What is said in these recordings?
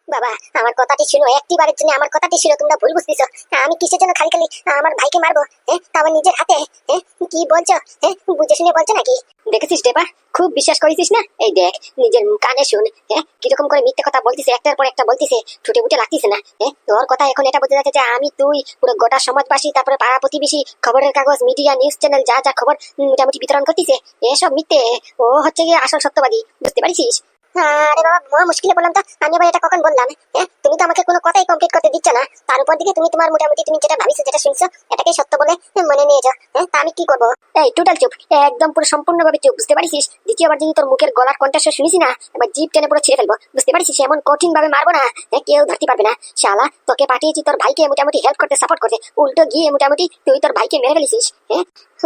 বাবা, আমার কথাটি শুনো, একটিবারের জন্য আমার কথাটি শুনো। তোমরা ভুল বুঝতেছো। আমি কিসের জন্য খালি খালি আমার ভাইকে মারবো? তাও নিজের হাতে। কি বলছো? বুঝে শুনে বলছো নাকি? দেখেছিস টেপা, খুব বিশ্বাস করেছিস না? এই দেখ, নিজের কানে শুন। কিরকম করে মিথ্যে কথা বলতিছে, একটার পর একটা বলতিছে, ঠুটে বুটে লাগতিছে না? তোর কথা এখন এটা বোঝা যাচ্ছে যে আমি, তুই, পুরো গোটা সমাজবাসী, তারপরে পাড়া প্রতিবেশী, খবরের কাগজ, মিডিয়া, নিউজ চ্যানেল, যা যা খবর মোটামুটি বিতরণ করতিছে, এসব মিথ্যে। ও হচ্ছে গিয়ে আসল সত্যবাদী, বুঝতে পারছিস? আরে বাবা, মহা মুশকিলে বললাম তো। আমি আবার এটা কখন বললাম? তুমি তো আমাকে কোনো কথাই কমপ্লিট করতে দিচ্ছ না। তার উপর দিকে তুমি তোমার মোটামুটি তুমি যেটা ভাবিছো, যেটা শুনছো, এটাকে সত্য বলে মনে নিয়ে যাও। তা আমি কি করবো? এই টোটাল চুপ, একদম পুরো সম্পূর্ণভাবে চুপ, বুঝতে পারছিস? দ্বিতীয়বার যদি তোর মুখের গলার কণ্ঠস্ব শুনিস না, এবার জিভ টেনে পুরো ছিঁড়ে ফেলবো, বুঝতে পারছিস? এমন কঠিন ভাবে মারবো না, কেউ ধরতে পারবে না। শালা, তোকে পাঠিয়েছি তোর ভাইকে মোটামুটি হেল্প করতে, সাপোর্ট করতে, উল্টো গিয়ে মোটামুটি তুই তোর ভাইকে মেরে ফেলেছিস।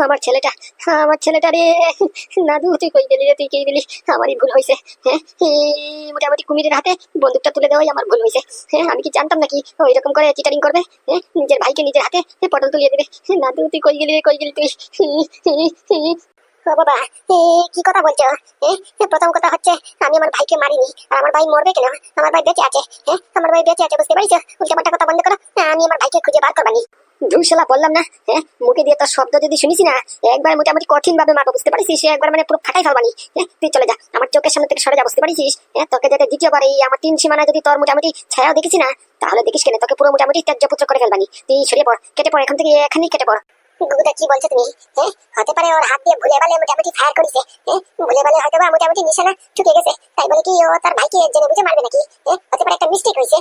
আমার ছেলেটা, আমার ছেলেটা রে, নাদু তুই কই গেলি রে, তুই কে দিলি? আমারই ভুল হয়েছে। মোটামুটি কুমিরের হাতে বন্দুকটা তুলে দেওয়াই আমার ভুল হয়েছে। আমি কি জানতাম নাকি ও এরকম করে চিটারিং করবে? নিজের ভাইকে নিজের হাতে পটল তুলিয়ে দেবে। নাদু তুই কই গেলি রে, কই গেলি তুই? ও বাবা, কি কথা বলছো? প্রথম কথা হচ্ছে, আমি আমার ভাইকে মারিনি। আর আমার ভাই মরবে কেন? আমার ভাই বেঁচে আছে। আমার ভাই বেঁচে আছে, বুঝতে পারছো? উল্টাপাল্টা কথা বন্ধ করো। আমি আমার ভাইকে খুঁজে বার করবানি। ধুরশালা, বললাম না? মুখে দিয়ে তোর শব্দ যদি শুনিস না, একবার মোটামুটি কঠিন ভাবে মারবো, বুঝতে পারছিস? একবার মানে পুরো ফাটাই ফেলবানি। তুই চলে যা, আমার চোখের সামনে থেকে সরে যা, বুঝতে পারছিস? তোকে যাতে দ্বিতীয়বার এই আমার 3 সীমানা যদি তোর মোটামুটি ছায়াও দেখেছি না, তাহলে দেখিস কেন তোকে পুরো মোটামুটি ত্যায্যপুত্র করে ফেলবানি। তুই সরিয়ে পড়, কেটে পড় এখান থেকে, এখানেই কেটে পড়। গুগুদা, কি বলছো তুমি? হতে পারে ওর হাত দিয়ে ভুলে ভালে মোটামুটি ফায়ার করেছে। ভুলে ভালে হয়তো বা মোটামুটি নিশানা ঠুকে গেছে, তাই বলে কি ও তার ভাইকে জেনে বুঝে মারবে নাকি? হতে পারে একটা মিস্টেক হয়েছে।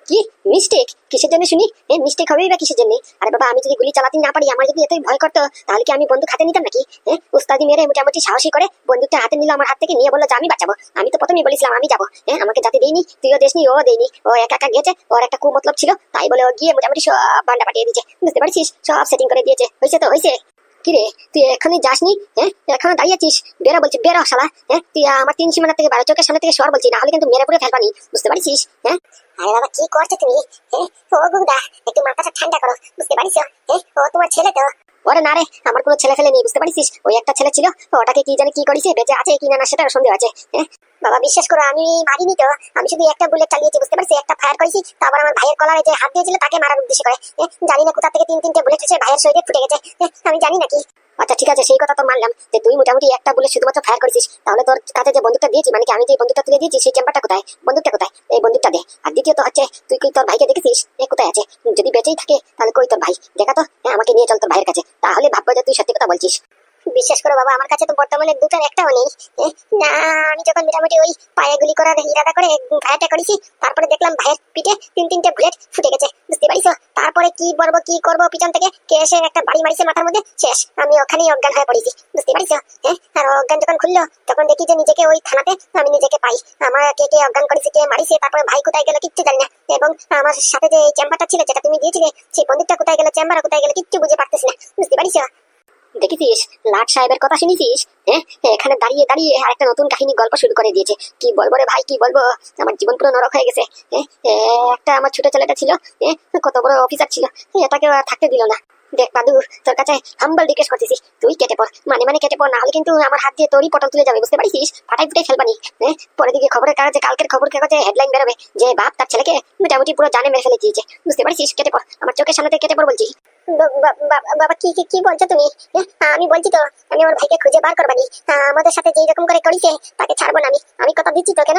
কি মিস্টেক? কিসের জন্য শুনি? মিস্টেক হবেই বা কিসের জন্য? আরে বাবা, আমি যদি গুলি চালাতে না পারি, আমার যদি এতই ভয় করতো, তাহলে কি আমি বন্দুক হাতে নিতাম নাকি? উস্তাদি মেরে মোটামুটি সাহসী করে বন্দুকটা হাতে নিল, আমার হাত থেকে নিয়ে বললো যে আমি বাঁচাবো। আমি তো প্রথমেই বলেছিলাম আমি যাবো। আমাকে যাতে দেয়নি, তুইও দেসনি, ও দেয়নি। ও একা একা গেছে, ওর একটা কুমতলব ছিল, তাই বলে ও গিয়ে মোটামুটি সব বান্ডা পাঠিয়ে দিয়েছে, বুঝতে পারছিস? সব সেটিং করে দিয়েছে। হয়েছে তো হয়েছে। কিরে, তুই এখানে যাসনি? এখানে দাঁড়িয়ে আছিস? বেরো বলছি, বেরো শালা। তুই আমার 3 সীমানা থেকে বারো, চোখের সামনে থেকে সর বলছি, না হলে কিন্তু মেরে পুরে ফেলবানি, বুঝতে পারছিস? আরে বাবা, কি করছো তুমি? ও গুদা, একটু মাথাটা ঠান্ডা করো, বুঝতে পারছো? ও তোমার ছেলে তো। ওরে না রে, আমার কোনো ছেলে ফেলে নেই, বুঝতে পারছিস? ওই একটা ছেলে ছিল, ওটাকে কি জানি কি করেছে, বেঁচে আছে কি না সেটার সন্দেহ আছে। বাবা, বিশ্বাস করো, আমি মারিনি তো। আমি শুধু একটা বুলেট চালিয়েছি, বুঝতে পারছি? একটা ফায়ার করেছি, তারপর আমার ভাইয়ের কলারে যে হাত দিয়েছিল তাকে মারার উদ্দেশ্য করে। জানি না কোথা থেকে 3-3টে বুলেট এসে ভাইয়ের শরীরে ফুটে গেছে। আমি জানি নাকি। আচ্ছা ঠিক আছে, সেই কথা তো মানলাম যে তুই মোটামুটি একটা বুলেট শুধুমাত্র ফায়ার করেছিস। তাহলে তোর কাছে যে বন্দুকটা দিয়েছি, মানে কি আমি যে বন্দুকটা তুলে দিয়েছি, সেই চেম্বারটা কোথায়? বন্দুকটা কোথায়? এই বন্দুকটা দে। আর দ্বিতীয়ত হচ্ছে, তুই কি তোর ভাইকে দেখেছিস? কোথায় আছে? যদি বেঁচেই থাকে তাহলে কই তোর ভাই? দেখা তো, আমাকে নিয়ে চল তোর ভাইয়ের কাছে, তাহলে ভাববো যে তুই সত্যি কথা বলছিস। বিশ্বাস করো বাবা, আমার কাছে তো বর্তমানে দুটার একটাও নেই। না, আমি যখন মোটামুটি ওই পায়ে গুলি করার ইরাদা করে ফায়ারটা করেছি, তারপরে দেখলাম ভাইয়ের পিঠে 3-3টে বুলেট ফুটে গেছে, বুঝতে পারিছো? তারপরে কি বলবো কি করবো, পিছন থেকে কে এসে একটা বাড়ি মারিছে মাথার মধ্যে, শেষ। আমি ওখানেই অজ্ঞান হয়ে পড়েছি, বুঝতে পারিছো? আর অজ্ঞান যখন খুললো, তখন দেখি যে নিজেকে ওই থানাতে আমি নিজেকে পাই। আমার কে কে অজ্ঞান করেছে, কে মারিছে, তারপরে ভাই কোথায় গেল কিচ্ছু জানি না। এবং আমার সাথে যে এই চেম্বারটা ছিল, যেটা তুমি দিয়েছিলে, সেই বন্দুকটা কোথায় গেল, চেম্বার কোথায় গেল, কিচ্ছু বুঝে পারতেছি না, বুঝতে পারিছো? দেখেছিস লাট সাহেবের কথা শুনেছিস? এখানে দাঁড়িয়ে দাঁড়িয়ে আর একটা নতুন কাহিনী গল্প শুরু করে দিয়েছে। কি বলবো রে ভাই, কি বলবো? আমার জীবন পুরো নরক হয়ে গেছে। একটা আমার ছোট ছেলেটা ছিল, কত বড় অফিসার ছিল, এটাকে আর থাকতে দিল না। দেখ পাদু, তোর কাছে হাম্বল রিকোয়েস্ট করতেছি, তুই কেটে পড়, মানে কেটে পড়, না হলে কিন্তু আমার হাত দিয়ে তোরই পটল তুলে যাবে, বুঝতে পারিস? ফাটাই ফুটাই ফেলবানি। পরে দিকে খবরের কাগজে, কালকের খবর কাগজে হেডলাইন বেরোবে যে বাপ তার ছেলেকে মোটামুটি পুরো জানে মেরে ফেলে দিয়েছে, বুঝতে পারিস? কেটে পড়, আমার চোখের সামনে থেকে কেটে পড় বলছি। বাবা, কি কি কি বলছো তুমি? আমি বলছি তো, আমি আমার ভাইকে খুঁজে বার করবানি। আমাদের সাথে যেই রকম করে করিছে, তাকে ছাড়বো না। আমি কথা দিচ্ছি তো। কেন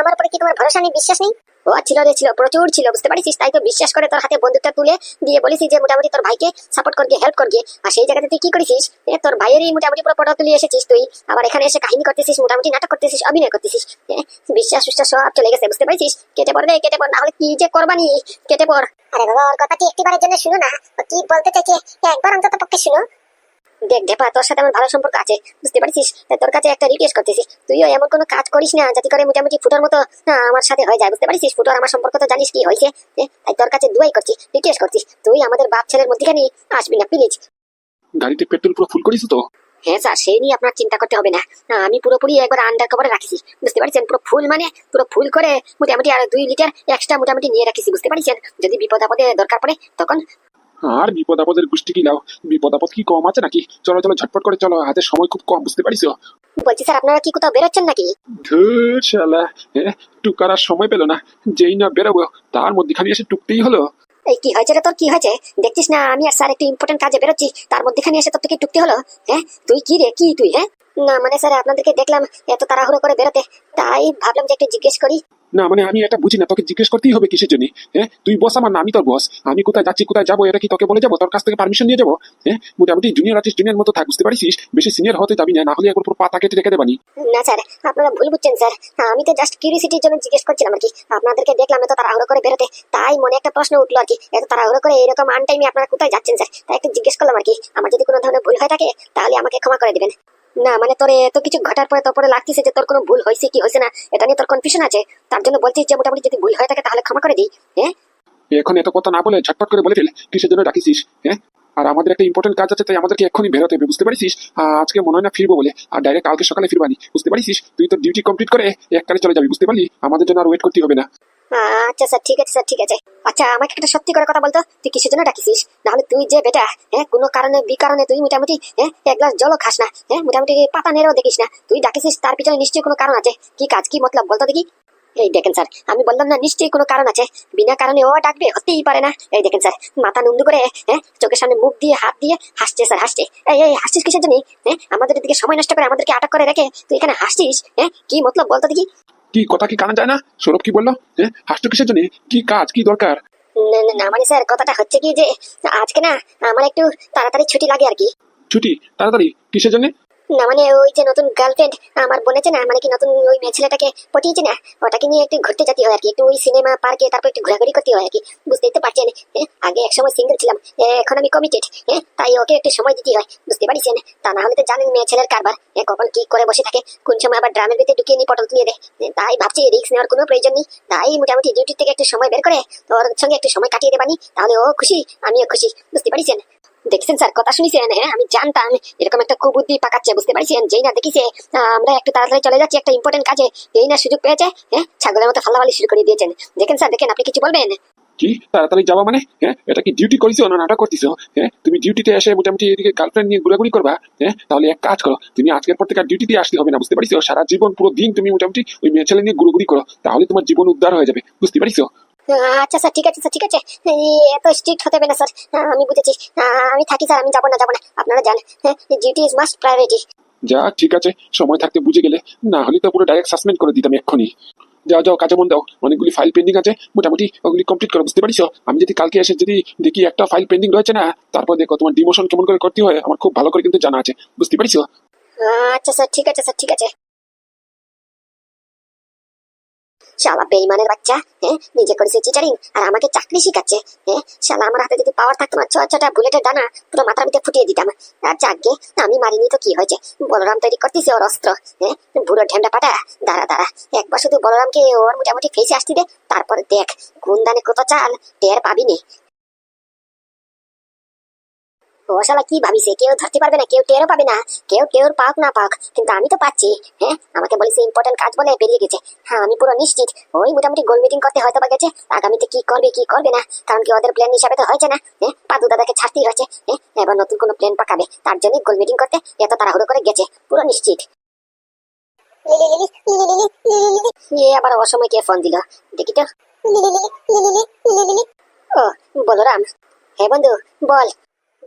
আমার উপরে কি তোমার ভরসা নেই, বিশ্বাস নেই? ও ছিল রে, ছিল, প্রচুর ছিল, বুঝতে পারিস? তাই তো বিশ্বাস করে তোর হাতে বন্দুকটা তুলে দিয়ে বলেছি যে মোটামুটি তোর ভাইকে সাপোর্ট করবে, হেল্প করবে। আর সেই জায়গাতে তুই কি করেছিস? তোর ভাইয়েরই মোটামুটি পুরো পটা তুলে এসেছিস তুই, আবার এখানে এসে কাহিনী করতেছিস, মোটামুটি নাটক করতেছিস, অভিনয় করতেছিস। বিশ্বাস সব চলে গেছে, বুঝতে পারছিস? কেটে পড় রে, কেটে পড়, না হলে কি যে করবানি, কেটে পড়। আরে বাবা, ওর কথা কি একটিবারের জন্য শুনো না, ও কি বলতে চাইছে একবার অন্তত পক্ষে শুনো। দেখ ঢেপা, তোর সাথে আমার ভালো সম্পর্ক আছে, বুঝতে পারছিস? তোর কাছে একটা রিকোয়েস্ট করতেছি, তুইও এমন কোনো কাজ করিস না যাতে করে মোটামুটি ফুটোর মতো আমার সাথে হয়ে যায়, বুঝতে পারছিস? ফুটোর আমার সম্পর্ক তো জানিস কি হয়েছে। তাই তোর কাছে দুয়াই করছি, রিকোয়েস্ট করছিস, তুই আমাদের বাপ ছেলের মধ্যেখানে আসবি না, প্লিজ। গাড়িতে পেট্রোল পুরো ফুল করিস তো? হ্যাঁ স্যার, সেই নিয়ে আপনার চিন্তা করতে হবে না। আমি পুরোপুরি একবার আন্ডার কভারে রাখিছি, বুঝতে পারছেন? পুরো ফুল, মানে পুরো ফুল করে মোটামুটি আর 2 লিটার এক্সট্রা মোটামুটি নিয়ে রাখিছি, বুঝতে পারছেন? যদি বিপদ আপদে দরকার পড়ে তখন। আর বিপদ আপদের গোষ্ঠী কি লাও, বিপদ আপদ কি কম আছে নাকি? চলো চলো ঝটপট করে চলো, হাতে সময় খুব কম, বুঝতে পারিস? বলছি স্যার আপনারা কি কোথাও বেরোচ্ছেন নাকি? ধুর শালা, টুকার আর সময় পেল না। যেই না বেরোবো তার মধ্যেখানে এসে টুকতেই হলো। এই কি হয়েছে রে তোর, কি হয়েছে? দেখছিস না আমি আর স্যার একটু ইম্পর্টেন্ট কাজে বেরোচ্ছি, তার মধ্যেখানে এসে তোর থেকে টুকতে হলো? হ্যাঁ তুই কি রে, কি তুই? হ্যাঁ না মানে স্যার আপনাদেরকে দেখলাম এত তাড়াহুড়ো করে বেরোতে, তাই ভাবলাম যে একটু জিজ্ঞেস করি। না মানে আমি এটা বুঝি না, তোকে জিজ্ঞেস করতেই হবে কিসের জন্য? তুই বস আমার না আমি তোর বস। আমি কোথায় যাচ্ছি কোথায় যাবো এটা কি তোকে বলে যাবো? তোর কাছ থেকে পারমিশন নিয়ে যাবো? মোটামুটি জুনিয়র আছিস, জুনিয়র মতো থাক, বুঝতে পারিস? বেশি সিনিয়র হতে যাবি না, না হলে একবার পুরো পাতা কেটে রেখে দেবানি। না স্যার আপনারা ভুল বুঝছেন স্যার, আমি তো জাস্ট কিউরিসিটির জন্য জিজ্ঞেস করছিলাম আর কি। আপনাদেরকে দেখলাম এত তাড়াহুড়ো করে বেরোতে, তাই মনে একটা প্রশ্ন উঠলো আর কি, এত তাড়াহুড়ো করে এরকম আনটাইমে আপনারা কোথায় যাচ্ছেন স্যার, তাই একটু জিজ্ঞেস করলাম আর কি। আমার যদি কোনো ধরনের ভুল হয়ে থাকে তাহলে আমাকে ক্ষমা করে দিবেন। না মানে তোর এত কিছু ঘটার পরে তোর পরে লাগতেছে যে তোর কোনো ভুল হয়েছে কি হয়েছে না এটা নিয়ে তোর কনফিউশন আছে, তার জন্য বলছিস যে মোটামুটি যদি ভুল হয়ে থাকে তাহলে ক্ষমা করে দিই। হ্যাঁ এখন এত কথা না বলে ঝটপট করে বলে ফেল কিসের জন্য ডাকিছিস। আর আমাদের একটা ইম্পর্টেন্ট কাজ আছে, তাই আমাদেরকে এক্ষুনি বেরোতে হবে, বুঝতে পারিস? আজকে মনে হয় না ফিরবো বলে, আর ডাইরেক্ট কালকে সকালে ফিরবানি, বুঝতে পারিস? তুই তো ডিউটি কমপ্লিট করে একবারে চলে যাবি, বুঝতে পারলি? আমাদের জন্য আর ওয়েট করতে হবে না। আচ্ছা স্যার ঠিক আছে, স্যার ঠিক আছে। আচ্ছা আমাকে একটা সত্যি করে কথা বলতো, তুই কিসের জন্য ডাকিছিস? নাহলে তুই যে বেটা কোনো কারণে বিকারণে তুই মোটামুটি এক গ্লাস জলও খাস না, মোটামুটি পাতা নেড়েও দেখিস না, তুই ডাকিছিস তার পিছনে নিশ্চয়ই কোনো কারণ আছে। কি কাজ, কি মতলব বলতো দেখি? এই দেখেন স্যার আমি বললাম না নিশ্চয়ই কোনো কারণ আছে, বিনা কারণে ও ডাকবে, হতেই পারে না। এই দেখেন স্যার মাথা নুন্দু করে চোখের সামনে মুখ দিয়ে হাত দিয়ে হাসছে স্যার, হাসছে। এই এই হাসছিস কিসের জন্য? আমাদের দিকে সময় নষ্ট করে আমাদেরকে আটক করে রেখে তুই এখানে হাসছিস, কি মতলব বলতো দেখি? কি কথা কি কানা যায় না? সৌরভ কি বললো? হাসতো কিসের জন্য? কি কাজ, কি দরকার? না না, না মানে স্যার কথাটা হচ্ছে কি যে আজকে না আমার একটু তাড়াতাড়ি ছুটি লাগে আর কি। ছুটি তাড়াতাড়ি কিসের জন্য? না মানে ওই যে নতুন গার্লফ্রেন্ড আমার বলেছে না, মানে কি নতুন ওই মেয়ে ছেলেটাকে পটিয়েছে না, ওটাকে নিয়ে একটু ঘুরতে যেতে হয় আর কি, একটু ওই সিনেমা পার্কে, তারপর একটু ঘোরাঘুরি করতে হয় আর কি, বুঝতেই তো পারছেন। আগে এক সময় সিঙ্গেল ছিলাম, এখন আমি কমিটেড। তাই ওকে একটু সময় দিতে হয়, বুঝতে পারছেন? তা না হলে তো জানেন মেয়ে ছেলের কারবার, কখন কি করে বসে থাকে, কোন সময় আবার ড্রামের ভিতরে ঢুকিয়ে নিয়ে পটল তুলে দেয়। তাই ভাবছি রিস্ক নেওয়ার কোনো প্রয়োজন নেই, তাই মোটামুটি ডিউটি থেকে একটু সময় বের করে ওর সঙ্গে একটু সময় কাটিয়ে দেবানি, তাহলে ও খুশি আমিও খুশি, বুঝতে পারছেন? দেখছেন স্যার কথা শুনেছেন? আমি জানতাম এরকম একটা কুবুদ্ধি পাকাচ্ছে, বুঝতে পারছেন? যেই না দেখিছে আমরা একটু তাড়াতাড়ি চলে যাচ্ছি একটা ইম্পর্টেন্ট কাজে, এই না সুযোগ পেয়েছে ছাগলের মতো ফাল্লাবালি শুরু করে দিয়েছেন। দেখেন স্যার দেখেন, আপনি কিছু বলবেন? কি তাড়াতাড়ি যাওয়া মানে? এটা কি ডিউটি করিছো না নাটক করতেছো? তুমি ডিউটিতে এসে মোটামুটি এদিকে গার্লফ্রেন্ড নিয়ে ঘোরাঘুরি করবা? তাহলে এক কাজ করো, তুমি আজকের পর থেকে ডিউটিতে আসতে হবে না, বুঝতে পারিস? সারা জীবন পুরো দিন তুমি মোটামুটি ওই মেয়ে ছেলে নিয়ে ঘুরাঘুরি করো, তাহলে তোমার জীবন উদ্ধার হয়ে যাবে, বুঝতে পারিস? আচ্ছা স্যার ঠিক আছে, স্যার ঠিক আছে, এত স্ট্রিক্ট হতে হবে না স্যার, আমি বুঝেছি। আমি থাকি স্যার, আমি যাবো না যাবো না, আপনারা যান। Duty is must priority. যা ঠিক আছে, সময় থাকতে বুঝে গেলে, না হলে তো পুরো ডাইরেক্ট সাসপেন্ড করে দিতাম এক্ষুনি। যাও যাও কাজে মন দাও, অনেকগুলি ফাইল পেন্ডিং আছে, মোটামুটি ওগুলি কমপ্লিট করো, বুঝতে পারিস? আমি যদি কালকে এসে যদি দেখি একটা ফাইল পেন্ডিং রয়েছে না, তারপর দেখো তোমার ডিমোশন কেমন করে করতে হয় আমার খুব ভালো করে কিন্তু জানা আছে, বুঝতে পারিস? আচ্ছা স্যার ঠিক আছে, স্যার ঠিক আছে। শালা বেইমানের বাচ্চা, নিজে করেছে চিটারিং আর আমাকে চাকরি শিখাচ্ছে। শালা আমার হাতে যদি পাওয়ার থাকতো না, ছটা বুলেটের দানা পুরো মাথার ভিতরে ফুটিয়ে দিতাম। আর যাকে আমি মারিনি তো কি হয়েছে, বলরাম তৈরি করতেছে ওর অস্ত্র। বুড়ো ঢেন্ডা পাটা, দাঁড়া দাঁড়া, একবার শুধু বলরামকে ওর মোটামুটি ফেসে আসতে দে, তারপরে দেখ কোন দানে কত চাল টের পাবিনি। ও শালা কি ভাবিছে কেউ ধরতে পারবে না, কেউ টেরও পাবে না, কেউ কেউর পাক না পাক, কিন্তু আমি তো পাচ্ছি। আমাকে বলেছে ইম্পর্টেন্ট কাজ বলে বেরিয়ে গেছে। আমি পুরো নিশ্চিত ওই মোটামুটি গোল মিটিং করতে হয়তো বা গেছে, আগামীতে কি করবে কি করবে না, কারণ কি ওদের প্ল্যান হিসাবে তো হয়েছে না। পাদু দাদাকে ছাড়তেই হয়েছে। এবার নতুন কোনো প্ল্যান পাকাবে, তার জন্যই গোল মিটিং করতে এত তাড়াহুড়ো করে গেছে, পুরো নিশ্চিত। আবার অসময় কে ফোন দিল দেখি তো। ও বলরাম। হ্যাঁ বন্ধু বল।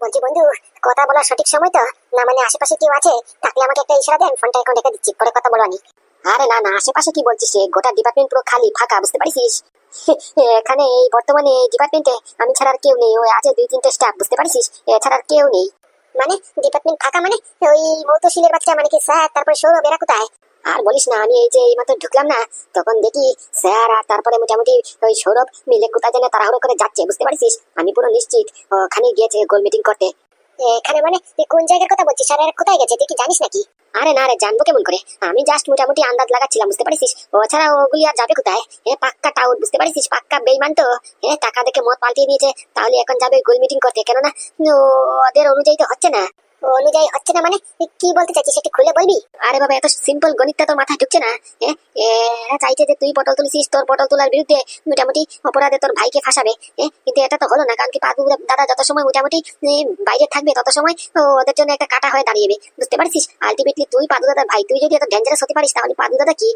বলছি বন্ধু, কথা বলার সঠিক সময় তো না, মানে আশেপাশে কেউ আছে থাকলে আমাকে একটা ইশারা দেন, ফোনটা এখন রেখে দিচ্ছি, পরে কথা বলবানি। আরে না না, আশেপাশে কি বলছিস, গোটা ডিপার্টমেন্ট পুরো খালি ফাঁকা, বুঝতে পারিস? এখানে এই বর্তমানে ডিপার্টমেন্টে আমি ছাড়া আর কেউ নেই, ওই আছে 2-3টে স্টাফ, বুঝতে পারিস? এছাড়া আর কেউ নেই। মানে ডিপার্টমেন্ট ফাঁকা মানে ওই মৌতশিলের বাচ্চা মানে কি স্যার, তারপরে সৌরভ এরা কোথায়? আর বলিস না, আমি এই যে এই মাত্র ঢুকলাম না, তখন দেখি স্যার আর তারপরে মোটামুটি ওই সৌরভ মিলে কোথায় যেন তাড়াহুড়ো করে যাচ্ছে, বুঝতে পারছিস? আমি পুরো নিশ্চিত ওখানে গিয়েছে গোল মিটিং করতে। এখানে মানে তুই কোন জায়গার কথা বলছিস, স্যার আর কোথায় গেছে তুই কি জানিস নাকি? আরে না রে, জানবো কেমন করে, আমি জাস্ট মোটামুটি আন্দাজ লাগাচ্ছিলাম, বুঝতে পারছিস? ও ছাড়া ওগুলি আর যাবে কোথায়? পাক্কা টাউট, বুঝতে পারছিস? পাক্কা বেইমান তো। টাকা দেখে মত পাল্টিয়ে দিয়েছে, তাহলে এখন যাবে গোল মিটিং করতে, কেননা ওদের অনুযায়ী তো হচ্ছে না। অনুযায়ী হচ্ছে না মানে কি বলতে চাইছিস একটু খুলে বলবি? আরে বাবা এত সিম্পল গণিতটা তোর মাথায় ঢুকছে না। এরা চাইছে যে তুই পটল তুলছিস, তোর পটল তোলার বিরুদ্ধে মোটামুটি অপরাধে তোর ভাইকে ফাঁসাবে। কিন্তু এটা তো হলো না, কারণ কি পাদু দাদা যত সময় মোটামুটি বাইরে থাকবে তত সময় ওদের জন্য একটা কাটা হয়ে দাঁড়িয়ে বুঝতে পারছিস। আলটিমেটলি তুই পাদু দাদার ভাই, তুই যদি এত ডেঞ্জারাস হতে পারিস তাহলে পাদু দাদা কি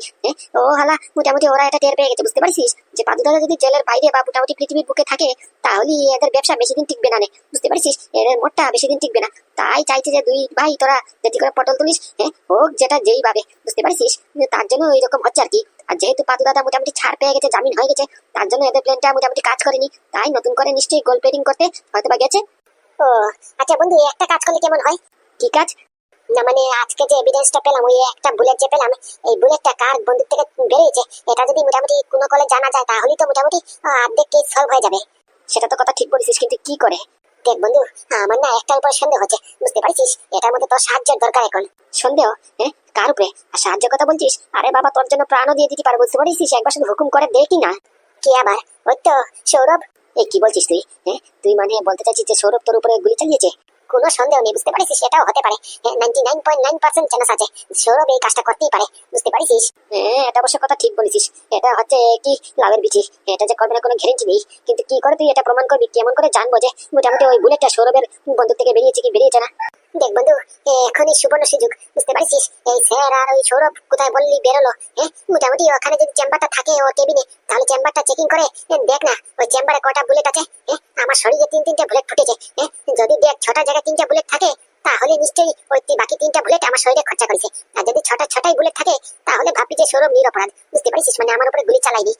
ও হালা মোটামুটি ওরা এটা টের পেয়ে গেছে বুঝতে পারছিস, যে পাদু দাদা যদি জেলের বাইরে বা মোটামুটি পৃথিবীর বুকে থাকে তাহলে এদের ব্যবসা বেশি দিন টিকবে না বুঝতে পারছিস, এদের মোটটা বেশি দিন টিকবে না। তাই চাইছে যে দুই ভাই তোরা যেটি করে পটল তুলিস, হোক যেটা যেই ভাবে বুঝতে পারছিস, তার জন্য এইরকম হচ্ছে আর কি। আর যেহেতু পাদু দাদা মোটামুটি ছাড় পেয়ে গেছে, জামিন হয়ে গেছে, তার জন্য এদের প্ল্যানটা মোটামুটি কাজ করেনি। তাই নতুন করে নিশ্চয়ই গোল প্লেটিং করতে হয়তো বা গেছে। ও আচ্ছা বন্ধু, একটা কাজ করলে কেমন হয়? কি কাজ? না মানে আজকে যে এভিডেন্সটা পেলাম, ওই একটা বুলেট যে পেলাম, এই বুলেটটা কার বন্দুক থেকে বেরিয়েছে এটা যদি মোটামুটি কোনো কলে জানা যায় তাহলে তো মোটামুটি অর্ধেক কেস সলভ হয়ে যাবে। সেটা তো কথা ঠিক বলেছিস, কিন্তু কি করে? দেখ বন্ধু, আমার না একটার উপর সন্দেহ হচ্ছে বুঝতে পারছিস, এটার মধ্যে তোর সাহায্যের দরকার এখন। সন্দেহ? কার উপরে? আর সাহায্য কথা বলছিস? আরে বাবা তোর জন্য প্রাণও দিয়ে দিতে পারবো বুঝতে পারছিস, একবার শুধু হুকুম করে দেখি না। কি আবার? ওই তো সৌরভ। এই কি বলছিস তুই? তুই মানে বলতে চাইছিস যে সৌরভ তোর উপরে গুলি চালিয়েছে? কোনো সন্দেহ নেই বুঝতে পারছিস, সেটাও হতে পারে। 99.9% চান্স আছে সৌরভ এই কাজটা করতেই পারে বুঝতে পারছিস। এটা অবশ্য কথা ঠিক বলেছিস, এটা হচ্ছে কি লাভের বিচি, এটা যে করবে না কোনো গ্যারেন্টি নেই। কিন্তু কি করে তুই এটা প্রমাণ করবি? কেমন করে জানবো যে মোটামুটি ওই বুলেটটা সৌরভের বন্দুক থেকে বেরিয়েছে কি বেরিয়েছে না? দেখ বন্ধু, এখনই সুবর্ণ সুযোগ বুঝতে পারছিস। এই স্যার আর ওই সৌরভ কোথায় বললি বেরোলো, মোটামুটি ওখানে যদি চেম্বারটা থাকে ওর কেবিনে, তাহলে চেম্বারটা চেকিং করে দেখ না ওই চেম্বারে কটা বুলেট আছে। আমার শরীরে 3-3টে বুলেট ফুটেছে। যদি দেখ 6টা জায়গায় 3টা বুলেট থাকে তাহলে নিশ্চয়ই ওই বাকি 3টা বুলেট আমার শরীরে খরচা করেছে। আর যদি 6টাই বুলেট থাকে তাহলে ভাববি যে সৌরভ নিরপরাধ বুঝতে পারছিস, মানে আমার উপরে গুলি চালাইনি।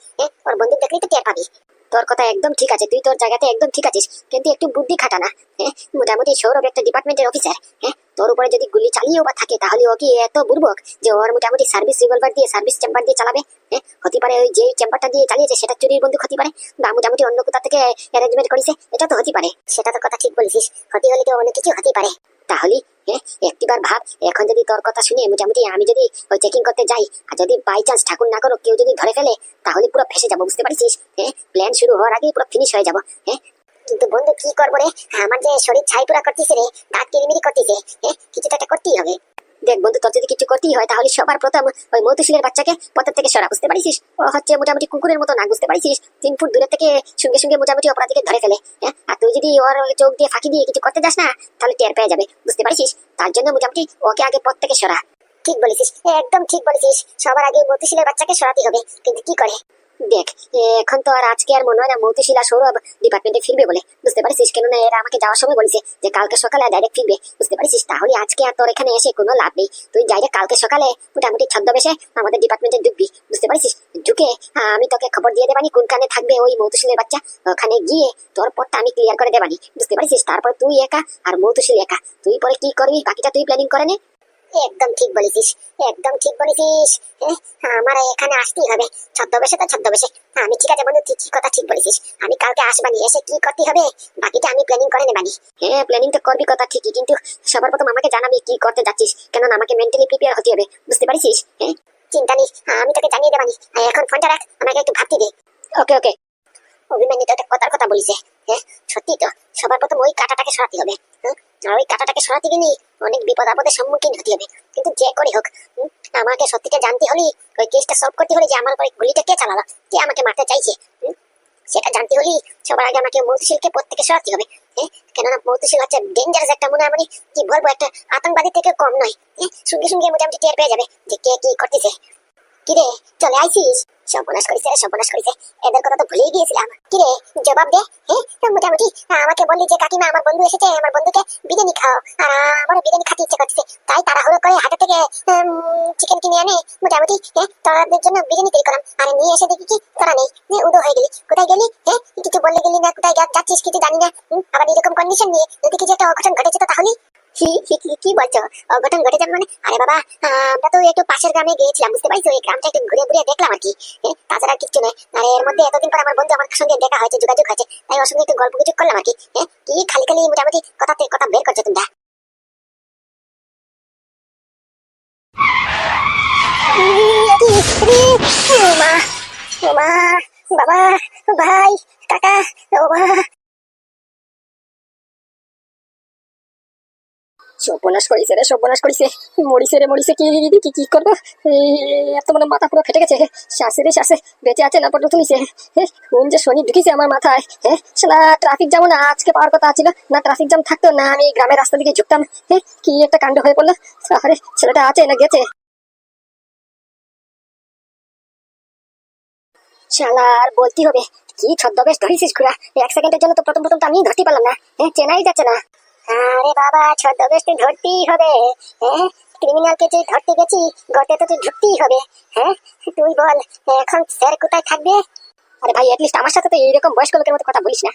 ওর বন্দুক দেখলেই তো টের পাবি। তোর কথা একদম ঠিক আছে, তুই তোর জায়গাতে একদম ঠিক আছিস, কিন্তু একটু বুদ্ধি খাটা না। মোটামুটি সৌরভ একটা ডিপার্টমেন্টের অফিসার। তোর উপরে যদি গুলি চালিয়েও বা থাকে তাহলে ও কি এত বুর্বক যে ওর মোটামুটি সার্ভিস রিভলভার দিয়ে সার্ভিস চেম্বার দিয়ে চালাবে? হতে পারে ওই যে চেম্বারটা দিয়ে চালিয়েছে সেটা চুরির বন্দুক হতে পারে, বা মোটামুটি অন্য কোথা থেকে অ্যারেঞ্জমেন্ট করেছে, এটা তো হতে পারে। সেটা তো কথা ঠিক বলেছিস, হতে হলে তো অনেক কিছু হতে পারে। তাহলে একটিবার ভাব, এখন যদি তোর কথা শুনে মোটামুটি আমি যদি ওই চেকিং করতে যাই আর যদি বাই চান্স ঠাকুর না করো কেউ যদি ধরে ফেলে তাহলে পুরো ফেসে যাবো বুঝতে পারছিস। প্ল্যান শুরু হওয়ার আগেই পুরো ফিনিশ হয়ে যাবো। কিন্তু বন্ধু কি করবো রে, আমার যে শরীর ছাই পুরা করতেছে রে, দাঁত কিরিমিরি করতেছে, কিছু তো একটা করতেই হবে। দেখ বন্ধু, তোর যদি কিছু করতেই হয় তাহলে সবার প্রথম ওই মধুশীলের বাচ্চাকে পথের থেকে সরা বুঝতে পারিস। ও হচ্ছে মোটামুটি কুকুরের মতো না বুঝতে পারিস, 3 ফুট দূরে থেকে সঙ্গে সঙ্গে মোটামুটি অপরাধীকে ধরে ফেলে। আর তুই যদি ওর চোখ দিয়ে ফাঁকি দিয়ে কিছু করতে যাস না তাহলে টের পেয়ে যাবে বুঝতে পারিস। তার জন্য মোটামুটি ওকে আগে পথ থেকে সরা। ঠিক বলেছিস, একদম ঠিক বলেছিস, সবার আগে মধুশীলের বাচ্চাকে সরাতে হবে। কিন্তু কি করে? দেখ এখন তো আর আজকে আর মনে হয় না মৌতুশীলা সৌরভ ডিপার্টমেন্টে ফিরবে বলে বুঝতে পারছিস, কেননা এরা আমাকে যাওয়ার সময় বলেছে যে কালকে সকালে ডাইরেক্ট ফিরবে বুঝতে পারছিস। তাহলে আজকে আর তোর এখানে এসে কোনো লাভ নেই, তুই ডাইরেক্ট কালকে সকালে মোটামুটি ছদ্মবেশে আমাদের ডিপার্টমেন্টে ঢুকবি বুঝতে পারছিস। ঢুকে আমি তোকে খবর দিয়ে দেবানি কোনখানে থাকবে ওই মৌতুশীলের বাচ্চা, ওখানে গিয়ে তোর পথটা আমি ক্লিয়ার করে দেবানি বুঝতে পারছিস। তারপর তুই একা আর মৌতুশীল একা, তুই পরে কি করবি বাকিটা তুই প্ল্যানিং করে নে। একদম ঠিক বলেছিস, একদম ঠিক বলেছিস। আমার এখানে আসতেই হবে ছদ্মবেশে, তো ছদ্মবেশে। আমি ঠিক আছে বন্ধু, তুই কি কথা ঠিক বলেছিস, আমি কালকে আসবানি, এসে কি করতে হবে বাকিটা আমি প্ল্যানিং করে নেবানি। প্ল্যানিং তো করবি কথা ঠিকই, কিন্তু সবার প্রথম আমাকে জানাবি কি করতে যাচ্ছিস, কেননা আমাকে মেন্টালি প্রিপেয়ার হতে হবে বুঝতে পারছিস। চিন্তা নেই, আমি তোকে জানিয়ে দেবানি। এখন ফোনটা রাখ, আমাকে একটু ভাবতে দে। ওকে ওকে। অভিমানী তো একটা কথার কথা বলিছে, সত্যি তো সবার প্রথম ওই কাঁটাটাকে সরাতে হবে। আর ওই কাঁটাটাকে সরাতে গেলে অনেক বিপদ আপদের সম্মুখীন হতে হবে। কিন্তু যে করে হোক আমাকে সত্যিটা জানতে হলে, ওই কেসটা সলভ করতে হলে যে আমার উপরে গুলিটা কে চালালো, কে আমাকে মারতে চাইছে, সেটা জানতে হলে সবার আগে আমাকে মৌতুশীলকে পথ থেকে সরাতে হবে। কেননা মৌতুশীল হচ্ছে ডেঞ্জারাস একটা, মনে হয় কি বলবো, একটা আতঙ্কবাদী থেকে কম নয়। সঙ্গে সঙ্গে মোটামুটি টের পেয়ে যাবে যে কে কি করতেছে। কিরে চলে আইসিস? সর্বনাশ করেছে, সর্বনাশ করেছে, এদের কথা তো ভুলেই গিয়েছিলাম। কিরে জবাব দে। মোটামুটি আমাকে বললি যে কাকিমা আমার বন্ধু এসেছে, আমার বন্ধুকে বিরিয়ানি খাও, আর আমারও বিরিয়ানি খেতে ইচ্ছে করছে, তাই তাড়াহুড়ো করে হাটের থেকে চিকেন কিনে আনে মোটামুটি তোদের জন্য বিরিয়ানি তৈরি করলাম। আর নিয়ে এসে দেখি কি তোরা নেই, উদো হয়ে গেলি। কোথায় গেলি? কিছু বললে গেলি না, কোথায় যাচ্ছিস কিছু জানি না। আবার এরকম কন্ডিশন নিয়ে যদি কিছু একটা অঘটন ঘটেছে তো তাহলে কি বলছো অঘটন ঘটে যাবে মানে? আরে বাবা, আমরা তো একটু পাশের গ্রামে গিয়েছিলাম বুঝতে পারছো, এই গ্রামটা একটু ঘুরে ঘুরে দেখলাম আর কি, তাছাড়া কিচ্ছু নয়। আর এর মধ্যে এতদিন পর আমার বন্ধু আমার সঙ্গে দেখা হয়েছে, যোগাযোগ হয়েছে, তাই ওর সঙ্গে একটু গল্প গুজব করলাম আর কি। কি খালি খালি মোটামুটি কথাতে কথা বের করছো তোমরা। মা, ও মা, বাবা, ভাই, কাকা, ও মা। সর্বনাশ করিছে রে, সর্বনাশ করিছে। মরিছে কি কি কি করবো? এই এত মানে মাথা পুরো ফেটে গেছে। শ্বাসে রে শ্বাসে, বেঁচে আছে না পটল তুলিছে। কোন যে শনি ঢুকিছে আমার মাথায়। শালা ট্রাফিক জ্যামও না আজকে পাওয়ার কথা ছিল, না ট্রাফিক জ্যাম থাকতো না আমি গ্রামের রাস্তা দিকে ঝুঁকতাম। কি একটা কাণ্ড হয়ে পড়লো। আরে ছেলেটা আছে না গেছে? শালা আর বলতে হবে, কি ছদ্মবেশ ধরেছিস খুড়া। এক সেকেন্ডের জন্য তো প্রথম প্রথম তো আমি ধরতে পারলাম না, চেনাই যাচ্ছে না। আরে বাবা, ছদ্মবেশ তুই ধরতেই হবে। ক্রিমিনালকে যে ধরতে গেছি, গর্তে তো তুই ঢুকতেই হবে। তুই বল, এখন স্যার কোথায় থাকবে? আরে ভাই, এটলিস্ট আমার সাথে তো এইরকম বয়স্ক লোকের মতো কথা বলিস না।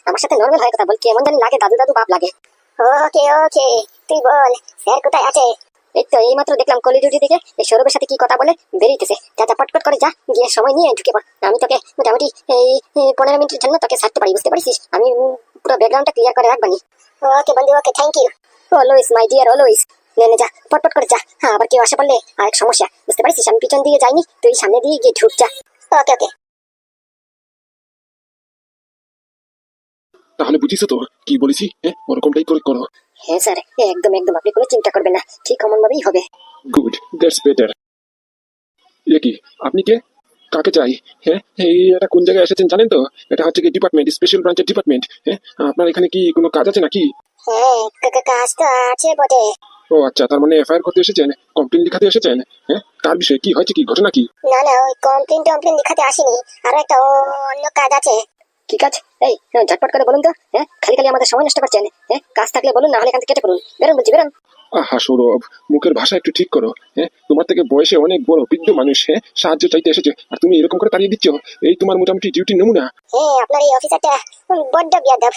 আমার সাথে নর্মাল হয়ে কথা বল, কেমন জানি লাগে, দাদু দাদু বাপ লাগে। ওকে ওকে, তুই বল স্যার কোথায় আছে? এই তো এইমাত্র দেখলাম কলিডুটি থেকে এই সৌরভের সাথে কি কথা বলে বেরিয়েছে। যা পটপট করে যা, গিয়ে সময় নিয়ে ঢুকে পড়। আমি তোকে মোটামুটি এই 15 মিনিটের জন্য তোকে ছাড়তে পারি, বুঝতে পারছিস? আমি পুরো ব্যাকগ্রাউন্ডটা ক্লিয়ার করে রাখবানি। ওকে বন্ধু, okay, thank you. Always my dear, always. নে যা, পটপট করে যা। আবার কেউ আসে পড়লে আরেক সমস্যা, বুঝতে পারছিস? আমি পিছন দিয়ে যাইনি, তুই সামনে দিয়ে গিয়ে ঢুক যা। ওকে ওকে। তাহলে বুঝিস তো কি বলেছি? ওরকমটাই করে করো। হ্যাঁ স্যার, একদম একদম, আপনি কোনো চিন্তা করবেন না, ঠিক অমন ভাবেই হবে। Good, that's better. এ কি, আপনি কে? কাকে চাই? এই এটা কোন জায়গায় এসেছেন জানেন তো? এটা হচ্ছে কি ডিপার্টমেন্ট, স্পেশাল ব্রাঞ্চের ডিপার্টমেন্ট। আপনার এখানে কি কোনো কাজ আছে নাকি? হ্যাঁ, কাজ তো আছে বটে। ও আচ্ছা, তার মানে এফআইআর করতে এসেছেন, কমপ্লেন লিখাতে এসেছেন? কার বিষয়ে কি হয়েছে, কি ঘটনা কি? না না, ওই কমপ্লেন লিখাতে আসিনি, আরো একটা অন্য কাজ আছে। কি কাজ? এই ঝটপট করে বলুন তো। খালি খালি আমাদের সময় নষ্ট করছেন। কাজ থাকলে বলুন, না হলে এখান থেকে কেটে পড়ুন। বেরোন বলছি, বেরোন। আহা সৌরভ, মুখের ভাষা একটু ঠিক করো। তোমার থেকে বয়সে অনেক বড় বৃদ্ধ মানুষ, সাহায্য চাইতে এসেছে, আর তুমি এরকম করে তাড়িয়ে দিচ্ছ। এই তোমার মোটামুটি ডিউটি নমুনা। আপনার এই অফিসারটা বড্ড বিয়াদব।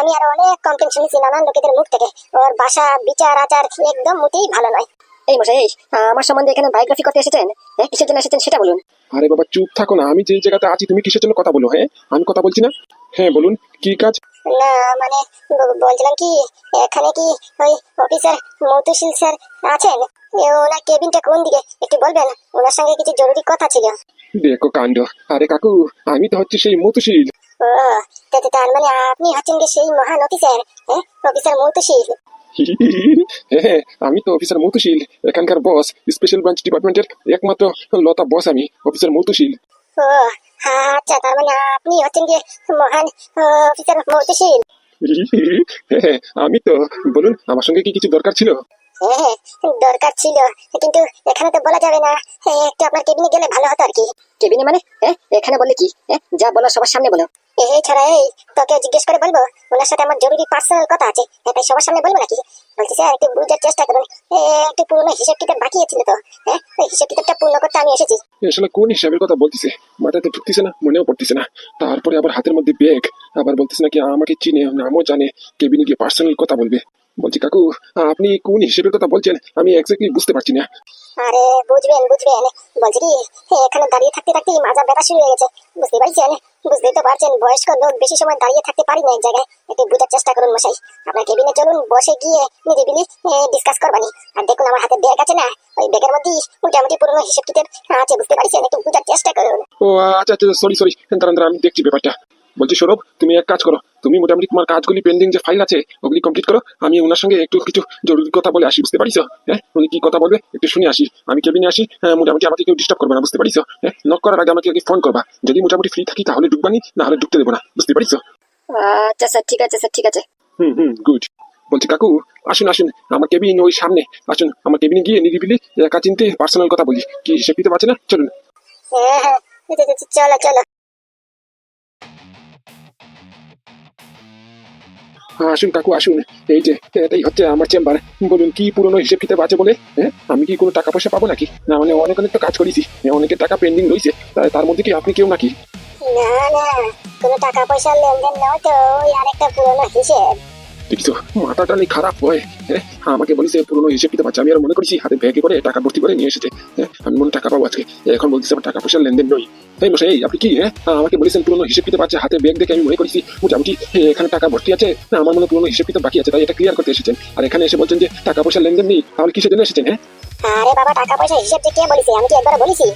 আমি আরো অনেক কমপ্লেন শুনেছি নানান লোকেদের মুখ থেকে। ওর ভাষা বিচার আচার একদম মোটেই ভালো নয়। এই মশাই, আমার সম্বন্ধে এখানে বায়োগ্রাফি করতে এসেছেন? কিসের জন্য এসেছেন সেটা বলুন। আরে বাবা চুপ থাকো না, আমি যে জায়গাতে আছি তুমি কিসের জন্য কথা বলো? আমি কথা বলছি না? বলুন কি কাজ? না মানে বলছিলাম কি, এখানে কি ওই অফিসার মৌতুশীল স্যার আছেন? ওনার কেবিনটা কোন দিকে একটু বলবেন? ওনার সঙ্গে কিছু জরুরি কথা ছিল। দেখো কাণ্ড। আরে কাকু, আমি তো হচ্ছে সেই মতুশীল। ও, তার মানে আপনি হচ্ছেন কি সেই মহান অফিসার, অফিসার মৌতুশীল? আমি তো অফিসার মতুশীল, এখানকার বস, স্পেশাল ব্রাঞ্চ ডিপার্টমেন্টের একমাত্র লতা বস, আমি অফিসার মতুশীল। ও আচ্ছা, তার মানে আপনি হচ্ছেন যে মহান অফিসার মৌতুশীল। আমি তো। বলুন, আমার সঙ্গে কি কিছু দরকার ছিল? হ্যাঁ, দরকার ছিল, কিন্তু এখানে তো বলা যাবে না। একটু আপনার কেবিনে গেলে ভালো হতো আর কি। কেবিনে মানে? এখানে বললে কি? যা বলো সবার সামনে বলো। এই ছাড়া এই তোকে জিজ্ঞেস করে বলবো? ওনার সাথে আমার জরুরি পার্সোনাল কথা আছে, তাই সবার সামনে বলবো নাকি? বলছি স্যার, একটু বুঝার চেষ্টা করুন। একটু পুরোনো হিসেব কিতাব বাকি ছিল তো, ওই হিসেব কিতাবটা পূর্ণ করতে আমি এসেছি। আসলে কোন হিসাবের কথা বলতেছে, মাথাতে ঢুকতেছে না, মনেও পড়তেছে না। তারপরে আবার হাতের মধ্যে ব্যাগ, আবার বলতেছে নাকি আমাকে চিনে, নামও জানে, কেবিনে গিয়ে পার্সোনাল কথা বলবে। বলছি কাকু, আপনি কোন হিসেবের কথা বলছেন আমি এক্স্যাক্টলি বুঝতে পারছি না। আরে বুঝবেন বুঝবেন, বলছি কি, এখানে দাঁড়িয়ে থাকতে থাকতে মাজা ব্যথা শুরু হয়ে গেছে, বুঝতে পারছেন? বুঝতেই তো পারছেন, বয়স্ক লোক বেশি সময় দাঁড়িয়ে থাকতে পারি না এক জায়গায়। একটু বুঝার চেষ্টা করুন মশাই। আপনার কেবিনে চলুন, বসে গিয়ে নিরিবিলি ডিসকাস করবানি। আর দেখুন আমার হাতে ব্যাগ আছে না, ওই ব্যাগের মধ্যে মোটামুটি পুরোনো হিসেব কিতাব আছে, বুঝতে পারছেন? একটু বুঝার চেষ্টা করুন। ও আচ্ছা আচ্ছা, সরি সরি, দাঁড়ান দাঁড়ান, আমি দেখছি ব্যাপারটা। বলছি সৌরভ, তুমি এক কাজ করো, তুমি মোটামুটি তোমার কাজগুলি পেন্ডিং যে ফাইল আছে ওগুলি কমপ্লিট করো, আমি ওনার সঙ্গে একটু কিছু জরুরি কথা বলে আসি, বুঝতে পারিস? উনি কি কথা বলবে একটু শুনে আসি। আমি কেবিনে আসি, মোটামুটি আমাকে কেউ ডিস্টার্ব করবে না, বুঝতে পারিস? নক করার আগে আমাকে ফোন করবা, যদি মোটামুটি ফ্রি থাকি তাহলে ঢুকবানি, না হলে ঢুকতে দেবো না, বুঝতে পারিস? আচ্ছা স্যার, ঠিক আছে স্যার, ঠিক আছে। গুড। বলছি কাকু, আসুন আসুন, আমার কেবিন ওই সামনে, আসুন আমার কেবিনে গিয়ে নিরিবিলি একা চিনতে পার্সোনাল কথা বলি। কি হিসেব দিতে পারছে না? চলুন। হ্যাঁ, চলো চলো। আসুন কাকু আসুন, এই যে এটাই হচ্ছে আমার চেম্বার। বলুন কি পুরনো হিসেব কিতাব আছে বলে? আমি কি কোনো টাকা পয়সা পাবো নাকি? না মানে অনেক অনেক তো কাজ করেছি, অনেকের টাকা পেন্ডিং রয়েছে, তার মধ্যে কি আপনি কেউ নাকি? না না, কোনো টাকা পয়সার লেনদেন নয় তো, ওই আরেকটা পুরোনো হিসেব। দেখিস মাথাটা নেই খারাপ হয়। আমাকে বলিস পুরনো হিসেব কিতাব আছে, আমি আর মনে করেছি হাতে ব্যাগে করে টাকা ভর্তি করে নিয়ে এসেছে। আমি মনে টাকা পাবো আজকে, এখন বলছিস আমার টাকা পয়সার লেনদেন নই। তাই মশাই, আপনি কি আমাকে বলেছেন পুরনো হিসেব কিতাব আছে, হাতে ব্যাগ দেখে আমি মনে করেছি মোটামুটি এখানে টাকা ভর্তি আছে, না আমার মনে পুরনো হিসেব কিতাব বাকি আছে, তাই এটা ক্লিয়ার করতে এসেছেন। আর এখানে এসে বলছেন যে টাকা পয়সার লেনদেন নেই, তাহলে কিসের জন্য এসেছেন? আরে বাবা, টাকা পয়সা হিসেব যে কে বলিছে? আমি কি একবার বলেছি?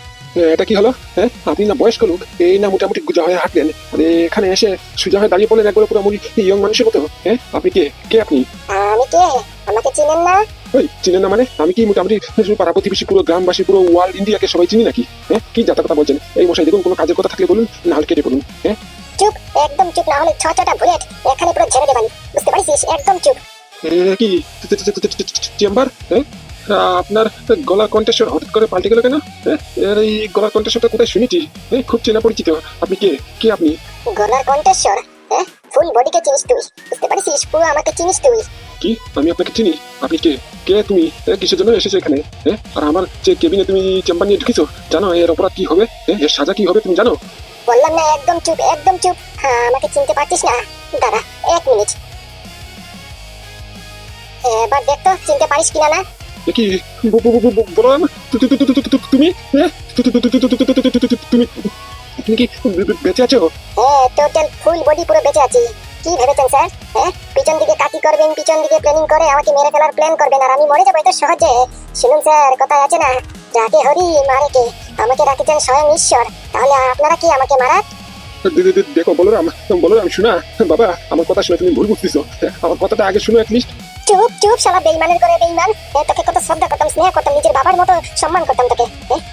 এটা কি হলো? হ্যাঁ, আপনি না বয়স্ক লোক, এই না মোটামুটি গুজা হয়ে হাঁটলেন, আর এখানে এসে সোজা হয়ে দাঁড়িয়ে পড়লেন একবার পুরো মুড়ি ইয়ং মানুষের মতো। হ্যাঁ, আপনি কে? কে আপনি? আমি কে? আমাকে চিনেন না? ওই চিনেন না মানে? আমি কি মোটামুটি পাড়া প্রতিবেশী পুরো গ্রামবাসী পুরো ওয়ার্ল্ড ইন্ডিয়াকে সবাই চিনি নাকি? হ্যাঁ, কি যাতা কথা বলছেন? এই মশাই দেখুন, কোনো কাজের কথা থাকলে বলুন, না হলে কেটে পড়ুন। হ্যাঁ, চুপ, একদম চুপ, না হলে ছটা বুলেট এখানে পুরো ঝেড়ে দেবানি, বুঝতে পারছিস? একদম চুপ। কি চেম্বার? হ্যাঁ, আপনার গলার কণ্ঠস্বর হঠাৎ করে পাল্টে গেল কেন? হ্যাঁ, এর এই গলার কণ্ঠস্বরটা কোথায় শুনেছি? হ্যাঁ, খুব চেনা পরিচিত। আপনি কে? কে আপনি? গলার কণ্ঠস্বর? হ্যাঁ, ফুল বডিকে চিনিস তুই, বুঝতে পারছিস? পুরো আমাকে চিনিস তুই? কি? আমি আপনাকে চিনি? আপনি কে? কে তুমি? কিসের জন্য এসেছো এখানে? হ্যাঁ, আর আমার যে কেবিনে তুমি চেম্বার নিয়ে ঢুকেছো, জানো এর অপরাধ কি হবে? হ্যাঁ, এর সাজা কি হবে তুমি জানো? বললাম না একদম চুপ, একদম চুপ। হ্যাঁ, আমাকে চিনতে পারছিস না? দাঁড়া 1 মিনিট, এবার দেখ তো চিনতে পারিস কিনা না। এ কি বললাম? তুমি? হ্যাঁ, তুমি তুমি কি বেঁচে আছো? হ্যাঁ, টোটাল ফুল বডি পুরো বেঁচে আছি। কি ভেবেছেন স্যার? হ্যাঁ, পিছন দিকে কাটি করবেন, পিছন দিকে প্ল্যানিং করে আমাকে মেরে ফেলার প্ল্যান করবেন, আর আমি মরে যাবো এত সহজে? শুনুন স্যার, কথায় আছে না, যাকে হরি মারে কে, আমাকে রাখেছেন স্বয়ং ঈশ্বর, তাহলে আপনারা কি আমাকে মারা? দেখো বলরাম, শোনা বাবা, আমার কথা শুনে তুমি ভুল বুঝতেছো। আমার কথাটা আগে শুনো অ্যাটলিস্ট। চুপ চুপ, শালা বেইমানের করে বেইমান। তোকে কত শ্রদ্ধা করতাম, স্নেহ করতাম, নিজের বাবার মতো সম্মান করতাম তোকে।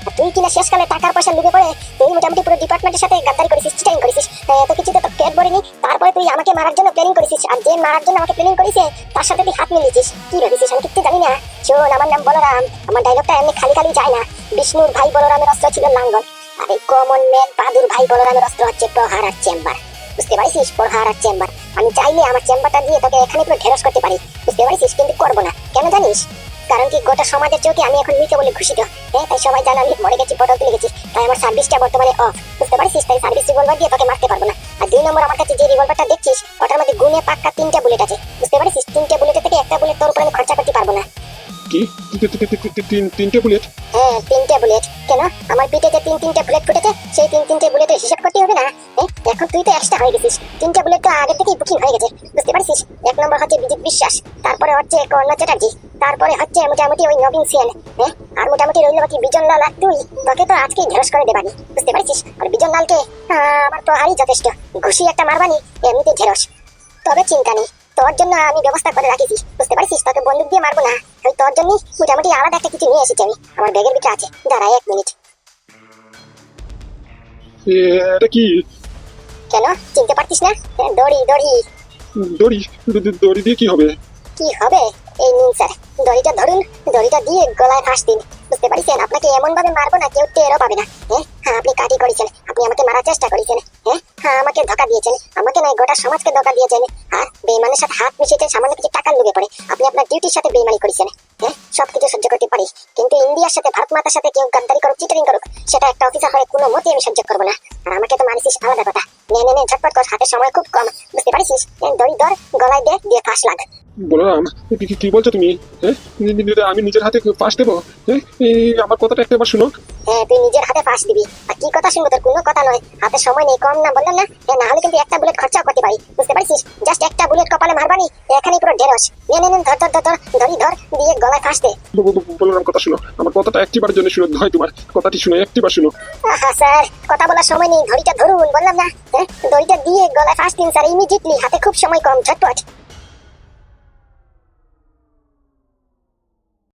আর তুই কিনা শেষকালে টাকার পয়সা লুটে পড়ে তুই মোটামুটি পুরো ডিপার্টমেন্টের সাথে গাদ্দারি করেছিস, চিটারিং করেছিস। এত কিছুতে তো পেট ভরেনি, তারপরে তুই আমাকে মারার জন্য প্ল্যানিং করেছিস, আর যে মারার জন্য আমাকে প্ল্যানিং করেছে তার সাথে তুই হাত মিলিয়েছিস। কি ভেবেছিস আমি কিচ্ছু জানি না? শোন, আমার নাম বলরাম, আমার ডায়লগটা এমনি খালি খালি যায় না। বিষ্ণুর ভাই বলরামের অস্ত্র ছিল লাঙ্গল, আর এই কমন ম্যান পাদুর ভাই বলরামের অস্ত্র হচ্ছে প্রহার আর চেম্বার, বুঝতে পারছিস? প্রহার আর চেম্বার। আমি চাইলে আমার চেম্বারটা দিয়ে তোকে এখানে পুরো ঢেরস করতে পারি, বুঝতে পারছিস? কিন্তু করবো না। কেন জানিস? কারণ কি, গোটা সমাজের চোখে আমি এখন মৃত বলে ঘোষিত। তাই সবাই জানে আমি মরে গেছি, বদল তুলে গেছি। তাই আমার সার্ভিসটা বর্তমানে অফ, বুঝতে পারছিস? তাই সার্ভিস রিভলভার দিয়ে তোকে মারতে পারবো না। আর 2 নম্বর, আমার কাছে যে রিভলভারটা দেখছিস ওটার মধ্যে গুনে পাক্কা 3টা বুলেট আছে, বুঝতে পারছিস? 3টে বুলেটের থেকে একটা বুলেট তোর উপর আমি খরচা করতে পারবো না। কি? তিনটে বুলেট? হ্যাঁ, 3টে বুলেট। কেন? আমার পিঠে যে 3টে বুলেট ফুটেছে, সেই 3টে বুলেটের হিসাব করতে হবে না? এখন তুই তো এক্সট্রা হয়ে গেছিস। 3টে বুলেট তো আগে থেকেই বুকিং হয়ে গেছে, বুঝতে পারছিস? 1 নম্বর হচ্ছে বিজিত বিশ্বাস, তারপরে হচ্ছে কর্ণা চ্যাটার্জি, তারপরে হচ্ছে মোটামুটি ওই নবীন সেন, আর মোটামুটি রইল বাকি বিজন লাল আর তুই। তোকে তো আজকেই ঢেরস করে দেবানি, বুঝতে পারছিস? আর বিজন লালকে আমার প্রহারই যথেষ্ট, ঘুষি একটা মারবানি, এমনিতে ঢেরস। তবে চিন্তা নেই, তোর জন্য আমি ব্যবস্থা করে রাখিছি, বুঝতে পারছিস? তোকে বন্দুক দিয়ে মারবো না, ওই তোর জন্য মোটামুটি আলাদা একটা কিছু নিয়ে এসেছি আমি, আমার ব্যাগের ভিতরে আছে। দাঁড়া 1 মিনিট। এটা কি? কেন চিনতে পারছিস না? দড়ি দড়ি। দড়ি? দড়ি দিয়ে কি হবে? কি হবে? এই নিন স্যার, দড়িটা ধরুন, দড়িটা দিয়ে গলায় ফাঁস দিন, বুঝতে পারছেন? আপনাকে এমন ভাবে মারবো না কেউ টেরও পাবে না। হ্যাঁ, আপনি কাটি করেছেন, আপনি আমাকে মারার চেষ্টা করেছেন, হ্যাঁ আমাকে ধোকা দিয়েছেন, আমাকে নয় গোটা সমাজকে ধোকা দিয়েছেন। আর বেইমানের সাথে হাত মিশিয়েছেন সামান্য কিছু টাকার লোভে পড়ে। আপনি আপনার ডিউটির সাথে বেইমানি করেছেন। সবকিছু সহ্য করতে পারি, কিন্তু ইন্ডিয়ার সাথে, ভারত মাতার সাথে কেউ গাদ্দারি করুক, চিটারিং করুক, সেটা একটা অফিসার হয়ে কোনো মতে আমি সহ্য করবো না। আর আমাকে তো মানিস আলাদা কথা। নে নে নে, ঝটপট কর, হাতে সময় খুব কম, বুঝতে পারছিস? দড়ি ধর, গলায় দে, দিয়ে ফাঁস লাগ। বলরাম, কি বলছো তুমি? হ্যাঁ, আমি নিজের হাতে ফাঁস দেবো? হ্যাঁ, আমার কথাটা একবার শুনো। হ্যাঁ, তুই নিজের হাতে ফাঁস দিবি। আর কি কথা শুনবো? তোর কোনো কথা নয়, হাতে সময় নেই, কম না বললাম না? না হলে কিন্তু একটা বুলেট খরচাও করতে পারি, বুঝতে পারছিস? জাস্ট একটা বুলেট কপালে মারবানি, এখানেই পুরো ঢেরস। নে নে নে, ধর ধর ধর ধর, দড়ি ধর, দিয়ে গলায় ফাঁস দে। বলরাম, কথা শুনো, আমার কথাটা একটিবারের জন্য শুনো, হয় তোমার কথাটি শুনো, একটিবার শুনো। আহা স্যার, কথা বলার সময় নেই, দড়িটা ধরুন বললাম না? দড়িটা দিয়ে গলায় ফাঁস দিন স্যার, ইমিডিয়েটলি, হাতে খুব সময় কম, ঝটপট।